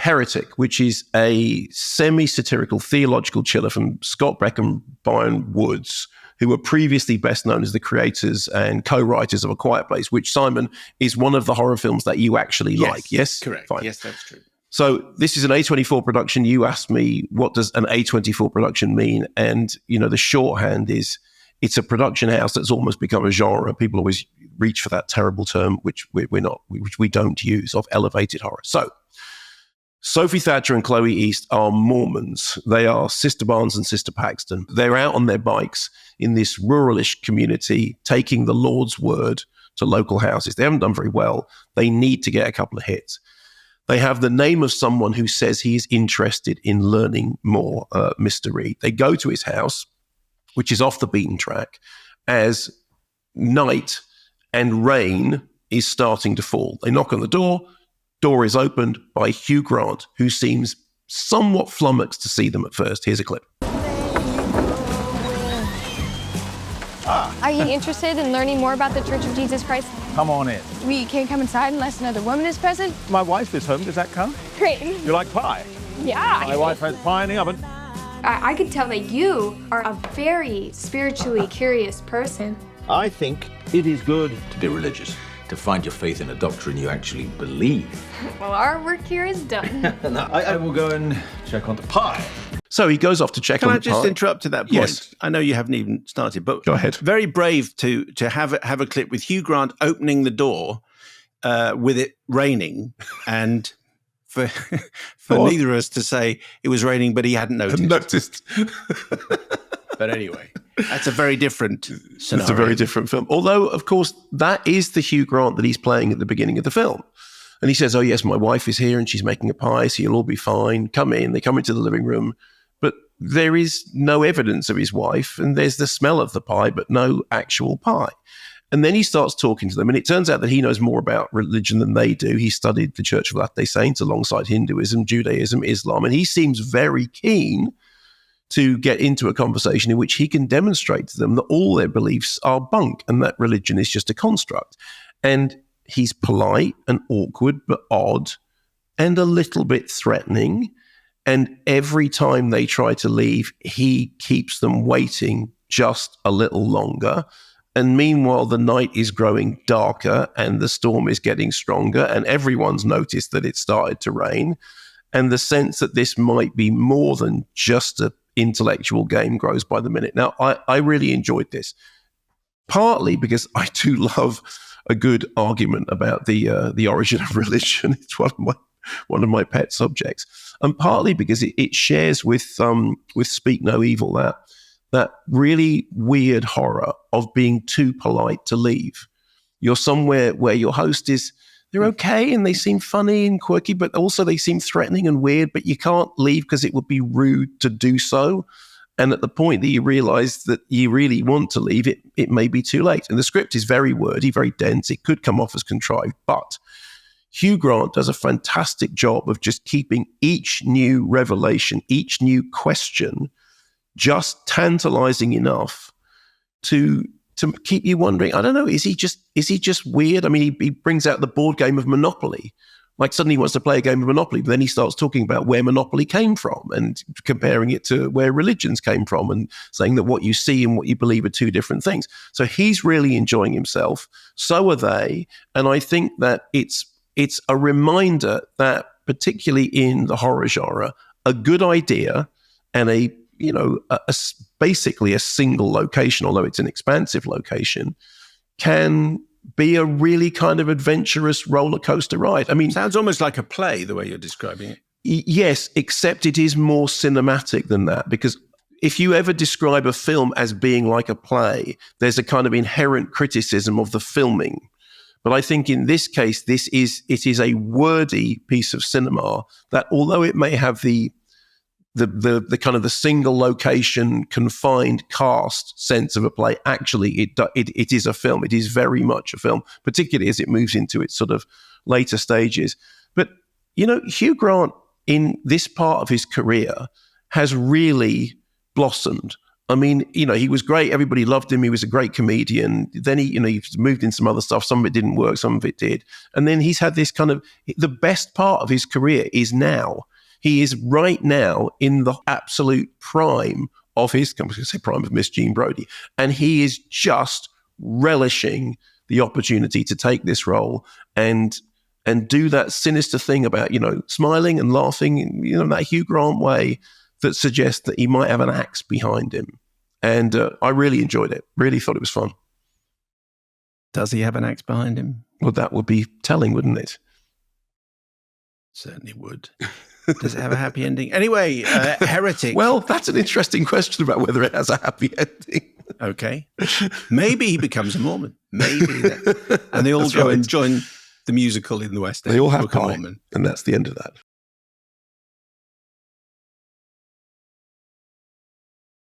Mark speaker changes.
Speaker 1: Heretic, which is a semi-satirical theological chiller from Scott Beck and Brian Woods, who were previously best known as the creators and co-writers of A Quiet Place, which, Simon, is one of the horror films that you actually like. Yes?
Speaker 2: Correct.
Speaker 1: Fine.
Speaker 2: Yes, that's true.
Speaker 1: So this is an A24 production. You asked me, what does an A24 production mean? And, the shorthand is it's a production house that's almost become a genre. People always reach for that terrible term, which we don't use, of elevated horror. So Sophie Thatcher and Chloe East are Mormons. They are Sister Barnes and Sister Paxton. They're out on their bikes in this ruralish community, taking the Lord's word to local houses. They haven't done very well. They need to get a couple of hits. They have the name of someone who says he is interested in learning more, Mr. Reed. They go to his house, which is off the beaten track, as night and rain is starting to fall. They knock on the door. Door is opened by Hugh Grant, who seems somewhat flummoxed to see them at first. Here's a clip.
Speaker 3: Are you interested in learning more about the Church of Jesus Christ?
Speaker 4: Come on in.
Speaker 3: We can't come inside unless another woman is present.
Speaker 4: My wife is home. Does that count?
Speaker 3: Great.
Speaker 4: You like pie?
Speaker 3: Yeah.
Speaker 4: My wife has pie in the oven.
Speaker 3: I could tell that you are a very spiritually curious person.
Speaker 5: I think it is good to be religious, to find your faith in a doctrine you actually believe.
Speaker 3: Well, our work here is done.
Speaker 5: I will go and check on the pie.
Speaker 1: So he goes off to check
Speaker 2: Can
Speaker 1: on
Speaker 2: I
Speaker 1: the
Speaker 2: just
Speaker 1: pie.
Speaker 2: interrupt at that point?
Speaker 1: Yes.
Speaker 2: I know you haven't even started, but
Speaker 1: Go ahead.
Speaker 2: Very brave to have a clip with Hugh Grant opening the door with it raining, and for neither of us to say it was raining, but he hadn't noticed. But anyway, that's a very different scenario.
Speaker 1: It's a very different film. Although, of course, that is the Hugh Grant that he's playing at the beginning of the film. And he says, oh, yes, my wife is here and she's making a pie, so you'll all be fine. Come in. They come into the living room. But there is no evidence of his wife, and there's the smell of the pie, but no actual pie. And then he starts talking to them, and it turns out that he knows more about religion than they do. He studied the Church of Latter-day Saints alongside Hinduism, Judaism, Islam, and he seems very keen to get into a conversation in which he can demonstrate to them that all their beliefs are bunk and that religion is just a construct. And he's polite and awkward, but odd and a little bit threatening. And every time they try to leave, he keeps them waiting just a little longer. And meanwhile, the night is growing darker and the storm is getting stronger, and everyone's noticed that it started to rain. And the sense that this might be more than just an intellectual game grows by the minute. Now, I really enjoyed this, partly because I do love a good argument about the origin of religion. It's one of my pet subjects, and partly because it shares with Speak No Evil that really weird horror of being too polite to leave. You're somewhere where your host is, they're okay and they seem funny and quirky, but also they seem threatening and weird, but you can't leave because it would be rude to do so. And at the point that you realize that you really want to leave, it may be too late. And the script is very wordy, very dense. It could come off as contrived, but Hugh Grant does a fantastic job of just keeping each new revelation, each new question, just tantalizing enough to keep you wondering, I don't know, is he just weird? I mean, he brings out the board game of Monopoly. Like suddenly he wants to play a game of Monopoly, but then he starts talking about where Monopoly came from and comparing it to where religions came from and saying that what you see and what you believe are two different things. So he's really enjoying himself. So are they. And I think that it's a reminder that particularly in the horror genre, a good idea and basically a single location, although it's an expansive location, can be a really kind of adventurous roller coaster ride. I mean,
Speaker 2: sounds almost like a play, the way you're describing it.
Speaker 1: Yes, except it is more cinematic than that, because if you ever describe a film as being like a play, there's a kind of inherent criticism of the filming. But I think in this case, it is a wordy piece of cinema that, although it may have the kind of the single location confined cast sense of a play, actually it is a film. It is very much a film, particularly as it moves into its sort of later stages. But Hugh Grant in this part of his career has really blossomed. I mean, he was great. Everybody loved him. He was a great comedian. Then he moved in some other stuff. Some of it didn't work. Some of it did. And then he's had this kind of, the best part of his career is now. He is right now in the absolute prime of his, I'm going to say prime of Miss Jean Brodie. And he is just relishing the opportunity to take this role and do that sinister thing about, smiling and laughing in, that Hugh Grant way that suggests that he might have an axe behind him. And I really enjoyed it. Really thought it was fun.
Speaker 2: Does he have an axe behind him?
Speaker 1: Well, that would be telling, wouldn't it?
Speaker 2: Certainly would. Does it have a happy ending? Anyway, Heretic.
Speaker 1: Well, that's an interesting question about whether it has a happy ending.
Speaker 2: Okay. Maybe he becomes a Mormon. Maybe. And they all go and join the musical in the West End.
Speaker 1: They all have pie, and that's the end of that.